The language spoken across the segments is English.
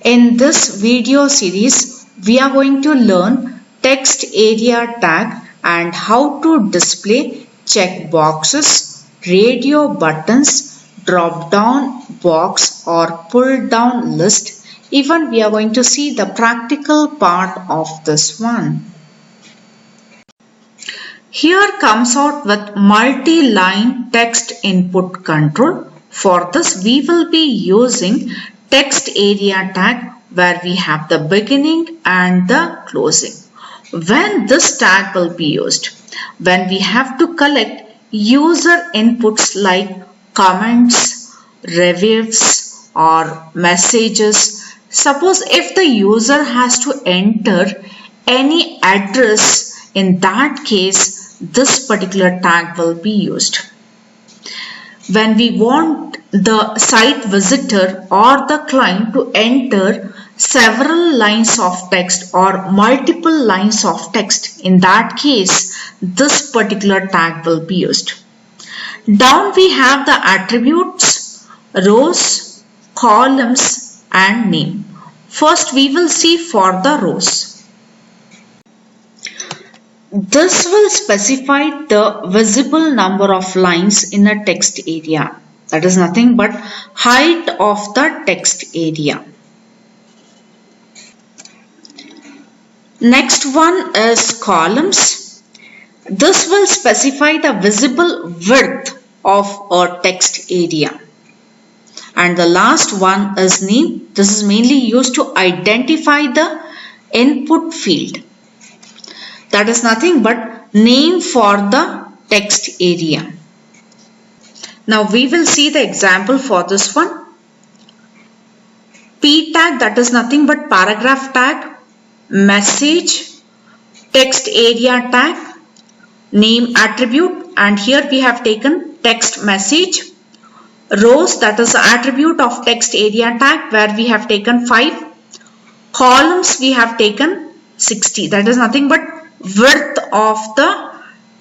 In this video series, we are going to learn text area tag and how to display check boxes, radio buttons, drop down box or pull down list. Even we are going to see the practical part of this one. Here comes out with multi-line text input control. For this we will be using text area tag where we have the beginning and the closing. When this tag will be used? When we have to collect user inputs like comments, reviews or messages. Suppose if the user has to enter any address, in that case this particular tag will be used. When we want the site visitor or the client to enter several lines of text or multiple lines of text, in that case this particular tag will be used. Down we have the attributes, rows, columns and name. First we will see for the rows. This will specify the visible number of lines in a text area. That is nothing but height of the text area. Next one is columns. This will specify the visible width of a text area. And the last one is name. This is mainly used to identify the input field. That is nothing but name for the text area. Now we will see the example for this one. P tag, that is nothing but paragraph tag, message, text area tag, name attribute, and here we have taken text message. Rows, that is the attribute of text area tag where we have taken 5. Columns we have taken 60. That is nothing but width of the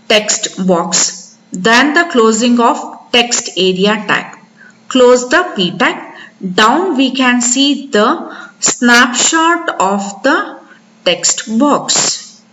text box. Then the closing of text area tag. Close the P tag. Down we can see the snapshot of the text box.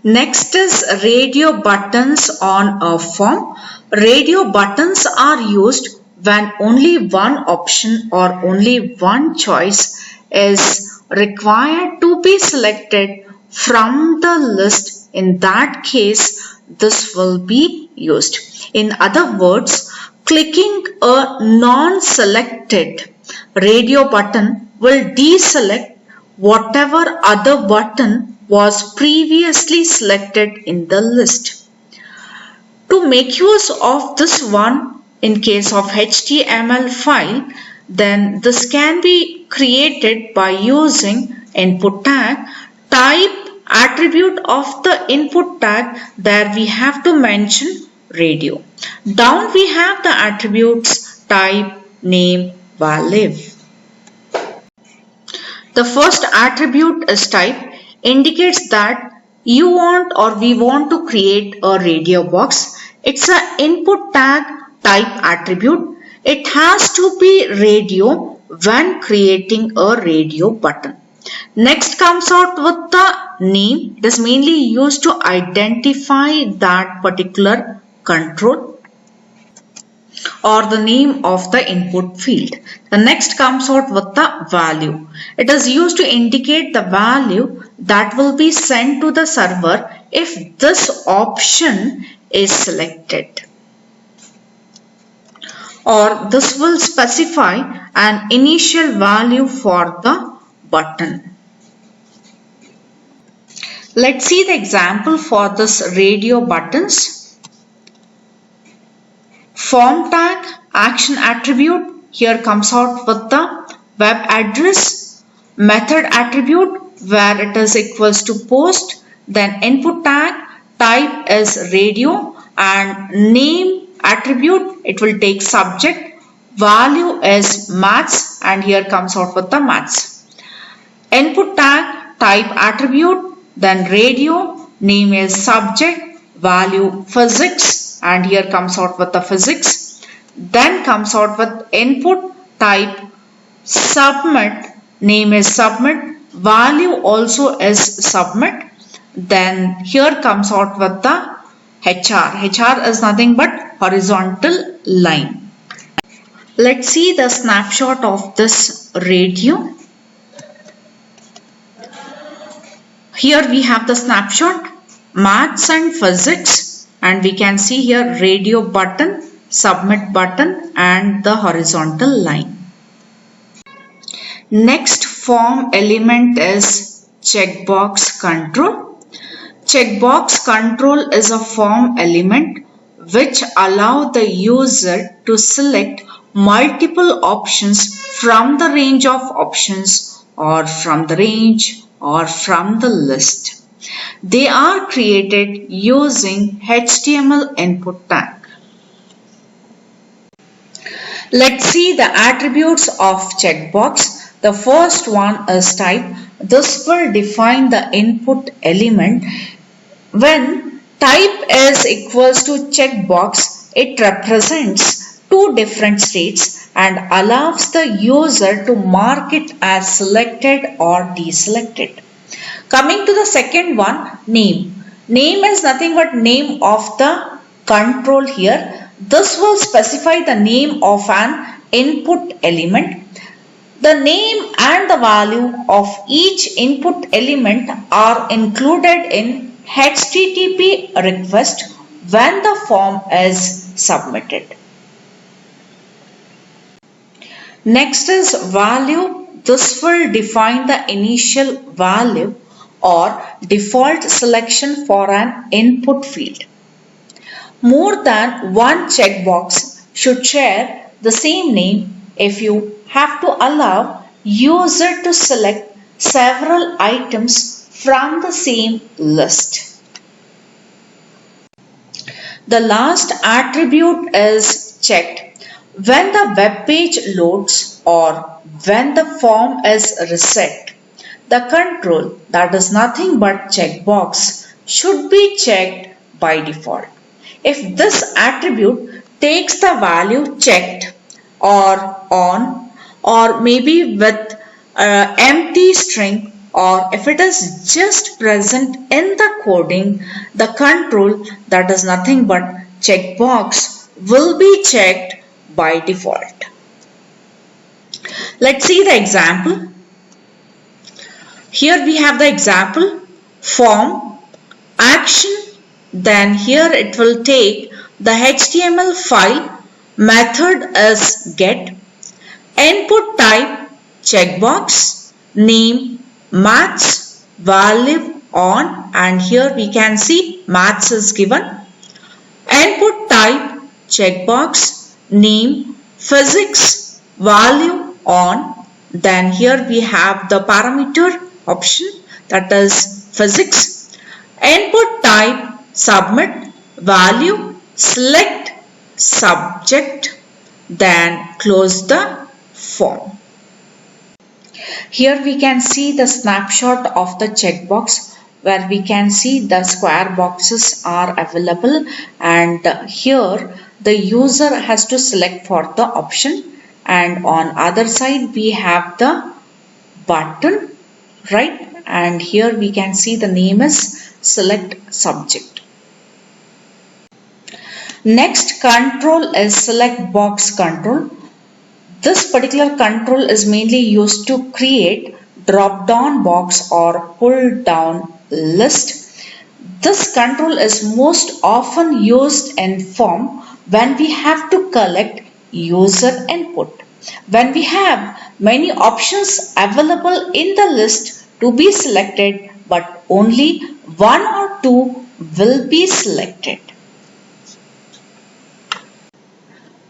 Next is radio buttons on a form. Radio buttons are used when only one option or only one choice is required to be selected from the list. In that case, this will be used. In other words, clicking a non-selected radio button will deselect whatever other button was previously selected in the list. To make use of this one in case of HTML file, then this can be created by using input tag, type attribute of the input tag. There we have to mention radio. Down we have the attributes type, name, value. The first attribute is type, indicates that you want or we want to create a radio box. It's an input tag type attribute. It has to be radio when creating a radio button. Next comes out with the name. It is mainly used to identify that particular control or the name of the input field. The next comes out with the value. It is used to indicate the value that will be sent to the server if this option is selected. Or this will specify an initial value for the button. Let's see the example for this radio buttons. Form tag, action attribute. Here comes out with the web address. Method attribute where it is equals to post. Then input tag, type is radio, and name attribute, it will take subject. Value is maths, and here comes out with the maths. Input tag, type attribute, then radio, name is subject, value physics, and here comes out with the physics. Then comes out with input type submit, name is submit, value also is submit. Then here comes out with the HR. HR is nothing but horizontal line. Let's see the snapshot of this radio. Here we have the snapshot, maths and physics, and we can see here radio button, submit button and the horizontal line. Next form element is checkbox control. Checkbox control is a form element which allow the user to select multiple options from the range of options or from the range or from the list. They are created using HTML input tag. Let's see the attributes of checkbox. The first one is type. This will define the input element. When type is equals to checkbox, it represents two different states and allows the user to mark it as selected or deselected. Coming to the second one, name. Name is nothing but name of the control here. This will specify the name of an input element. The name and the value of each input element are included in HTTP request when the form is submitted. Next is value. This will define the initial value or default selection for an input field. More than one checkbox should share the same name if you have to allow user to select several items from the same list. The last attribute is checked. When the web page loads or when the form is reset, the control, that is nothing but checkbox, should be checked by default. If this attribute takes the value checked or on or maybe with empty string, or if it is just present in the coding, the control, that is nothing but checkbox, will be checked by default. Let's see the example. Here we have the example, form, action, then here it will take the HTML file, method is get, input type, checkbox, name, maths, value on, and here we can see maths is given, input type, checkbox, name, physics, value on, then here we have the parameter option, that is physics, input type, submit, value, select, subject, then close the form. Here we can see the snapshot of the checkbox where we can see the square boxes are available, and here the user has to select for the option, and on other side we have the button, right? And here we can see the name is select subject. Next control is select box control. This particular control is mainly used to create drop down box or pull down list. This control is most often used in form when we have to collect user input. When we have many options available in the list to be selected, but only one or two will be selected.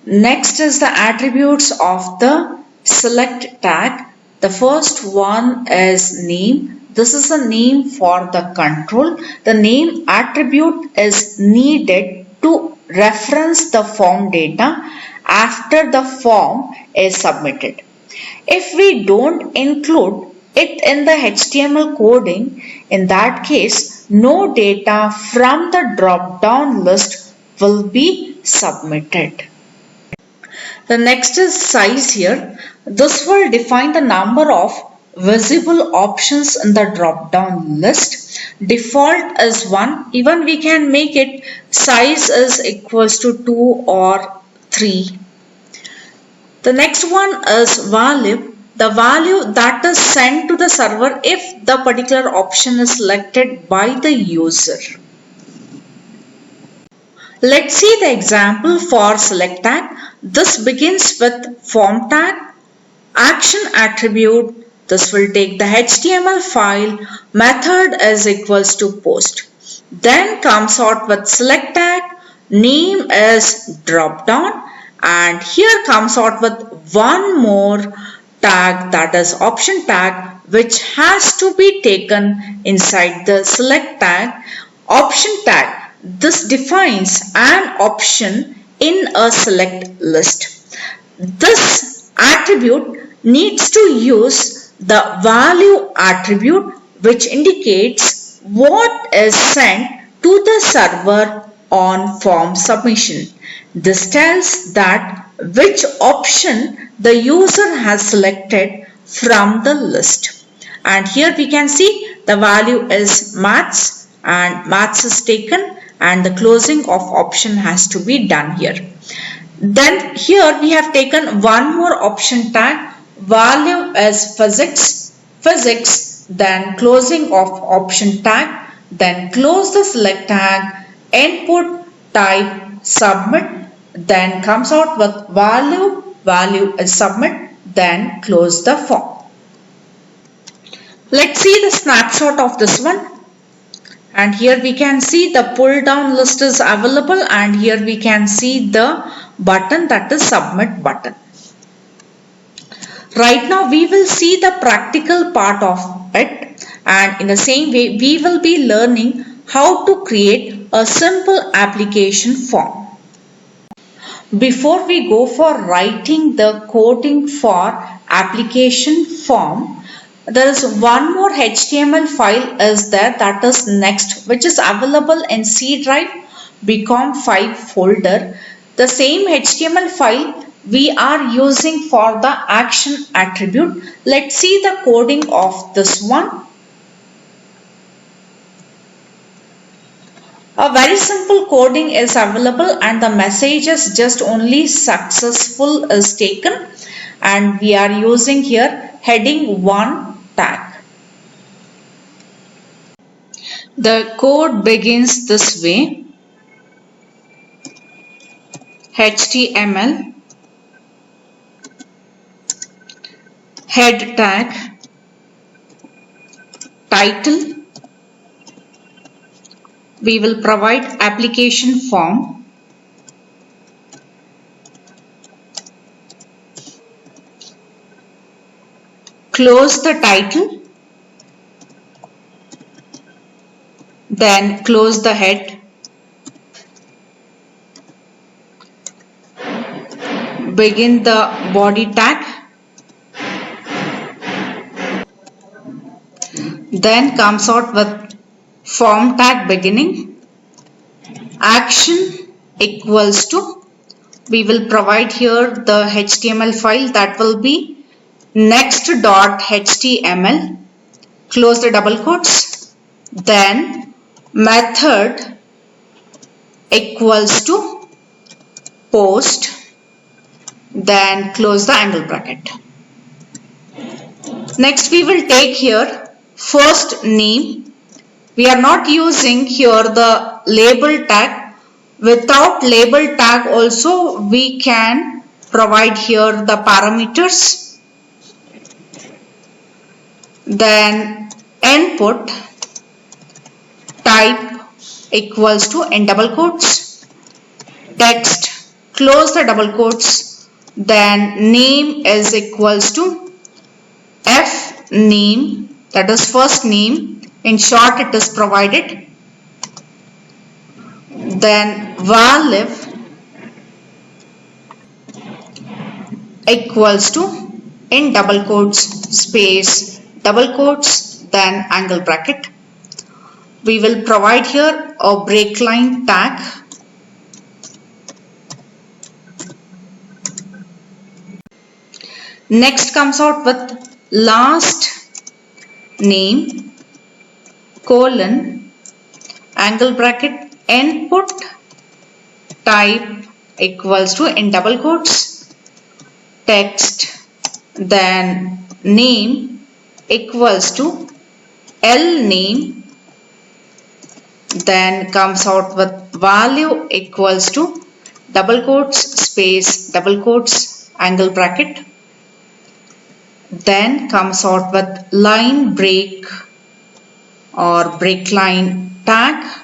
Next is the attributes of the select tag. The first one is name. This is a name for the control. The name attribute is needed to reference the form data after the form is submitted. If we don't include it in the HTML coding, in that case, no data from the drop-down list will be submitted. The next is size here. This will define the number of visible options in the drop down list. Default is 1. Even we can make it size is equals to 2 or 3. The next one is value. The value that is sent to the server if the particular option is selected by the user. Let's see the example for select tag. This begins with form tag, action attribute. This will take the HTML file, method is equals to post. Then comes out with select tag, name is drop down, and here comes out with one more tag, that is option tag, which has to be taken inside the select tag. Option tag. This defines an option in a select list. This attribute needs to use the value attribute, which indicates what is sent to the server on form submission. This tells that which option the user has selected from the list. And here we can see the value is maths, and maths is taken, and the closing of option has to be done here. Then here we have taken one more option tag, value is physics, then closing of option tag, then close the select tag, input type submit, then comes out with value is submit, then close the form. Let's see the snapshot of this one. And here we can see the pull down list is available, and here we can see the button, that is submit button. Right now we will see the practical part of it, and in the same way we will be learning how to create a simple application form. Before we go for writing the coding for application form, there is one more HTML file is there, that is next, which is available in C drive BCom5 folder. The same HTML file we are using for the action attribute. Let's see the coding of this one. A very simple coding is available, and the message is just only successful is taken, and we are using here heading 1 tag. The code begins this way. HTML head tag, title, we will provide application form, close the title, then close the head, begin the body tag, then comes out with form tag beginning, action equals to, we will provide here the HTML file, that will be next.html, close the double quotes, then method equals to post, then close the angle bracket. Next we will take here first name. We are not using here the label tag. Without label tag also we can provide here the parameters. Then input type equals to, in double quotes, text, close the double quotes, then name is equals to f name, that is first name, in short it is provided, then varliv equals to, in double quotes, space, double quotes, then angle bracket. We will provide here a break line tag, Next comes out with last name colon angle bracket input type equals to in double quotes text, then name equals to L name, then comes out with value equals to double quotes space double quotes angle bracket, then comes out with line break or break line tag,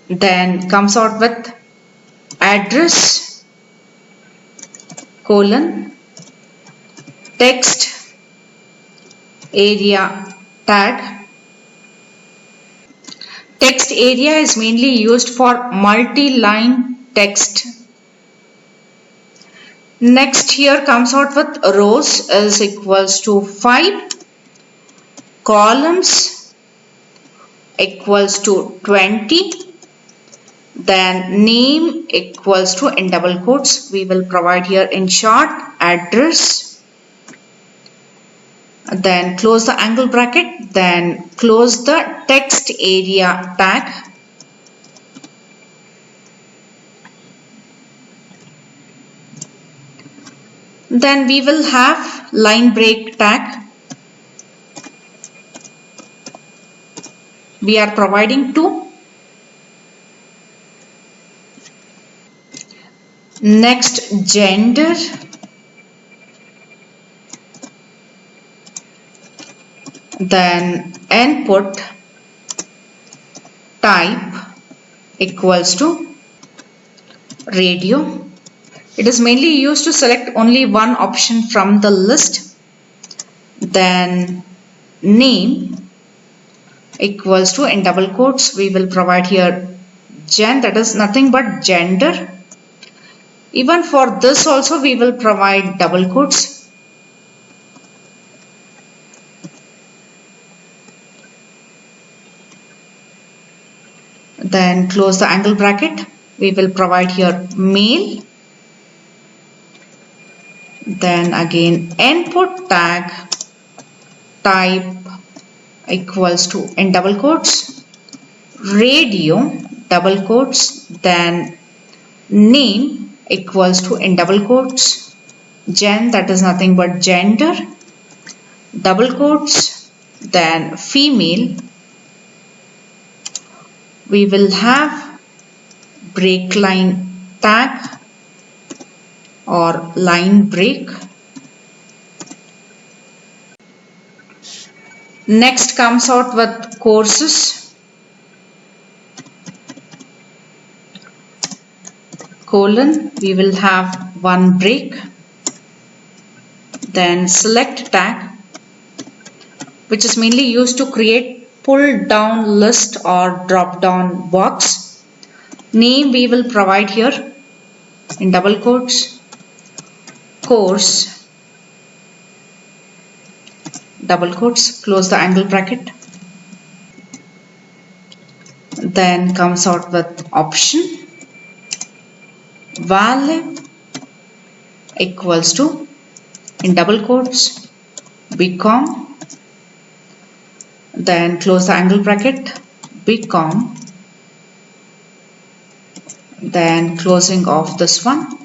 then comes out with address colon text area tag. Text area is mainly used for multi-line text. Next here comes out with rows is equals to 5, columns equals to 20, then name equals to in double quotes we will provide here in short address, then close the angle bracket, then close the text area tag, then we will have line break tag. We are providing 2. Next gender, then input type equals to radio. It is mainly used to select only one option from the list, then name equals to in double quotes we will provide here gen, that is nothing but gender. Even for this also we will provide double quotes. Then close the angle bracket. We will provide here male. Then again input tag type equals to in double quotes radio double quotes, then name equals to in double quotes gen, that is nothing but gender double quotes, then female. We will have break line tag or line break. Next comes out with courses colon, we will have one break, then select tag, which is mainly used to create pull down list or drop down box. Name we will provide here in double quotes course double quotes, close the angle bracket. Then comes out with option value equals to in double quotes BCom, then close the angle bracket BCom, then closing of this one,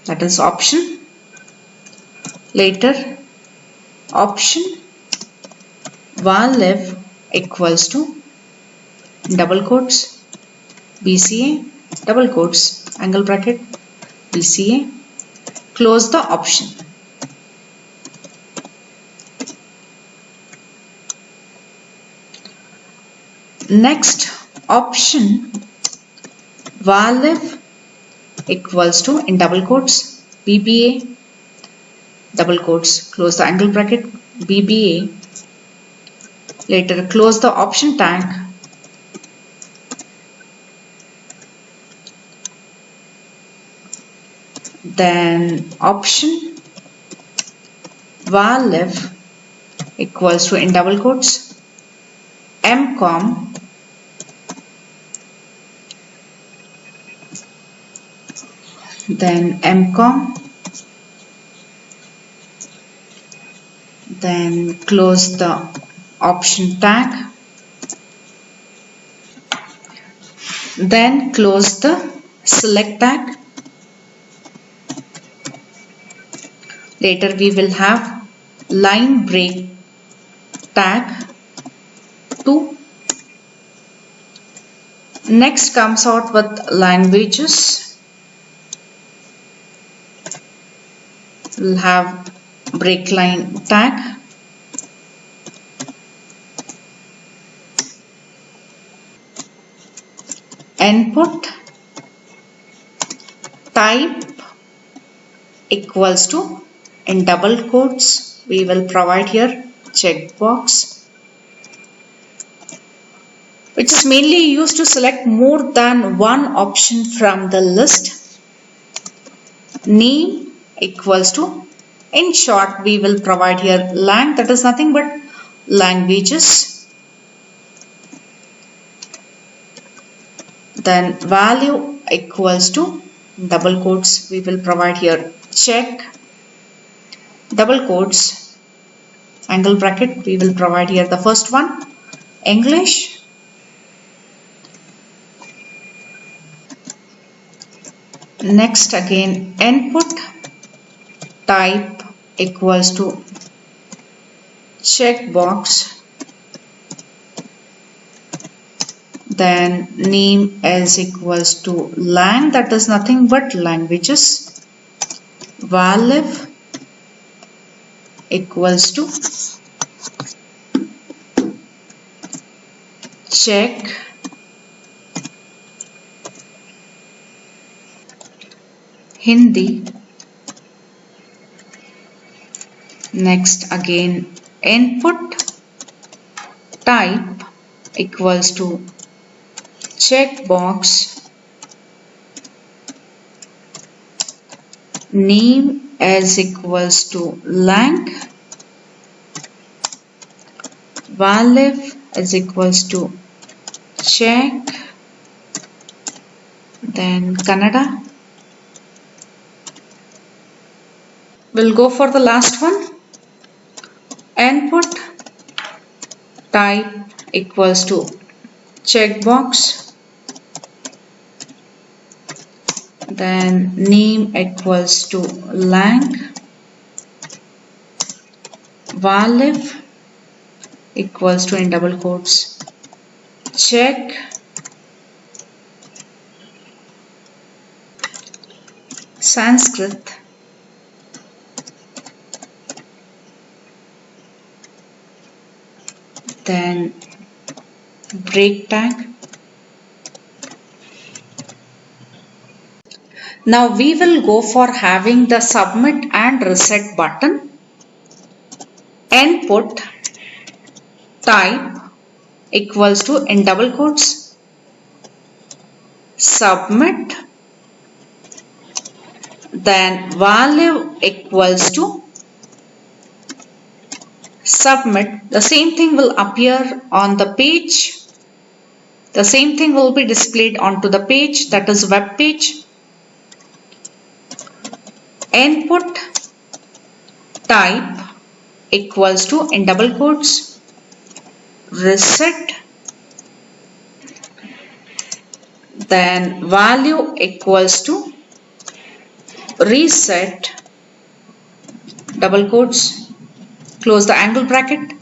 that is option. Later option value equals to double quotes BCA double quotes angle bracket BCA, close the option. Next option value equals to in double quotes BBA double quotes, close the angle bracket BBA, later close the option tag, then option value equals to in double quotes MCom, then MCOM, then close the option tag, then close the select tag. Later we will have line break tag 2. Next comes out with languages. We'll have break line tag. Input type equals to, in double quotes we will provide here checkbox, which is mainly used to select more than one option from the list. Name equals to, in short we will provide here lang, that is nothing but languages. Then value equals to, double quotes we will provide here check, double quotes, angle bracket we will provide here the first one English, next again input type equals to checkbox, then name is equals to lang, that is nothing but languages, value equals to check, Hindi, next again input type equals to checkbox, name is equals to lang, value is equals to check, then Kannada. We'll go for the last one. Input type equals to checkbox, then name equals to lang, value equals to, in double quotes, check, Sanskrit, then break tag. Now we will go for having the submit and reset button. Input type equals to, in double quotes, submit, then value equals to submit. The same thing will appear on the page. The same thing will be displayed onto the page, that is web page. Input type equals to, in double quotes, reset, then value equals to reset, double quotes, close the angle bracket,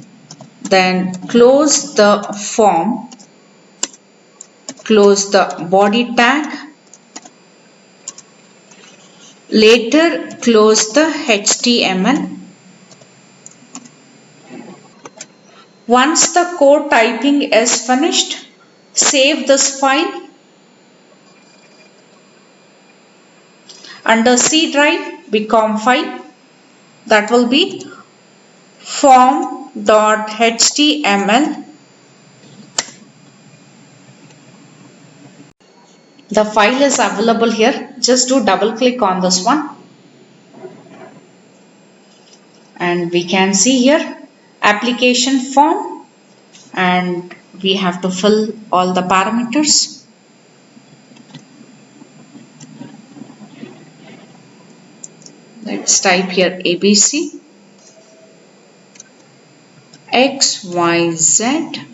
then close the form, close the body tag, later close the HTML. Once the code typing is finished, save this file under C drive, BCom file, that will be form.html. The file is available here. Just do double click on this one and we can see here application form, and we have to fill all the parameters. Let's type here ABC, XYZ,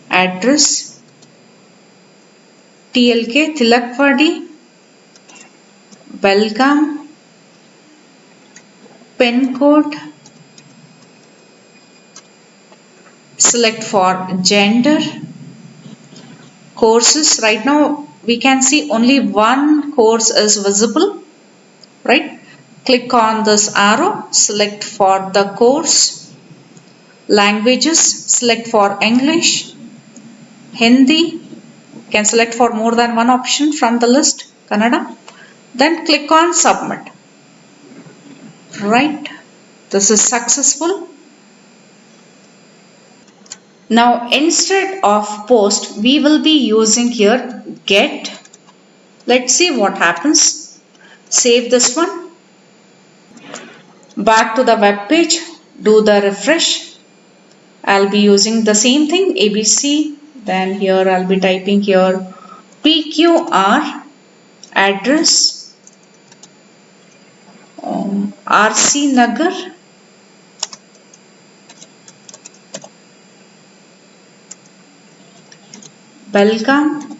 address, TLK, Tilakvadi, Belgaum, pin code, select for gender, courses. Right now we can see only one course is visible, right? Click on this arrow, select for the course. Languages, select for English, Hindi, can select for more than one option from the list, Kannada. Then click on submit. Right, this is successful. Now instead of post, we will be using here get. Let's see what happens. Save this one. Back to the web page, do the refresh. I'll be using the same thing, ABC. Then here I'll be typing here PQR, address, RC Nagar, Belgaum,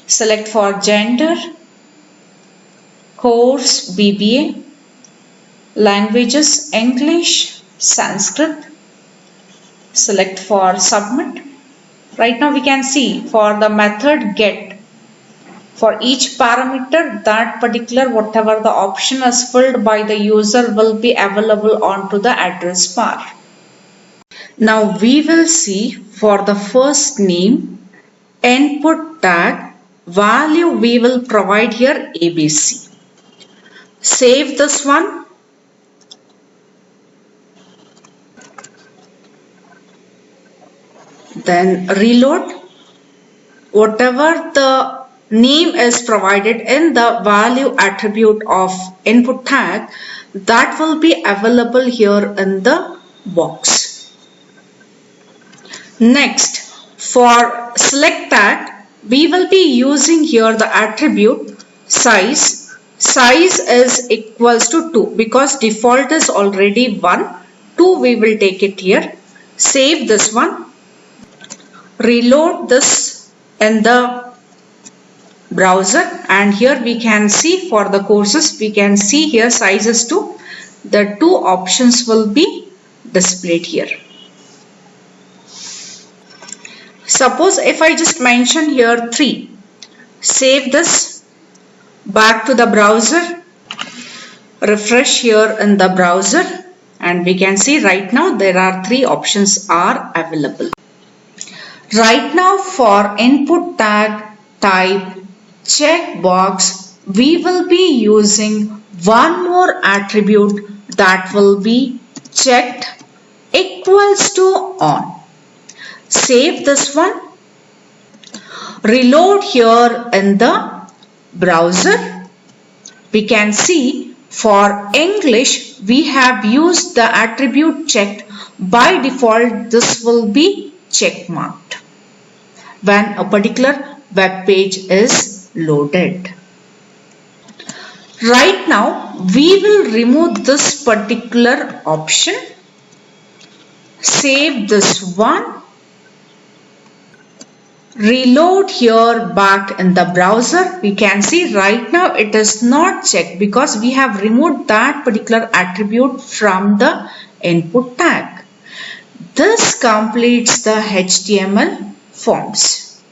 select for gender, course BBA, languages English, Sanskrit, select for submit. Right now we can see for the method get, for each parameter that particular whatever the option is filled by the user will be available onto the address bar. Now we will see for the first name input tag value we will provide here ABC. Save this one. Then reload. Whatever the name is provided in the value attribute of input tag, that will be available here in the box. Next, for select tag, we will be using here the attribute size. Size is equals to 2 because default is already 1. 2 we will take it here. Save this one. Reload this in the browser, and here we can see for the courses we can see here sizes 2. The two options will be displayed here. Suppose if I just mention here 3, save this, back to the browser, refresh here in the browser, and we can see right now there are 3 options are available. Right now for input tag type checkbox, we will be using one more attribute that will be checked equals to on. Save this one. Reload here in the browser. We can see for English we have used the attribute checked. By default this will be check marked when a particular web page is loaded. Right now we will remove this particular option. Save this one. Reload here back in the browser. We can see right now it is not checked because we have removed that particular attribute from the input tag. This completes the HTML forms.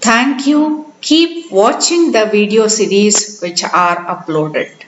Thank you. Keep watching the video series which are uploaded.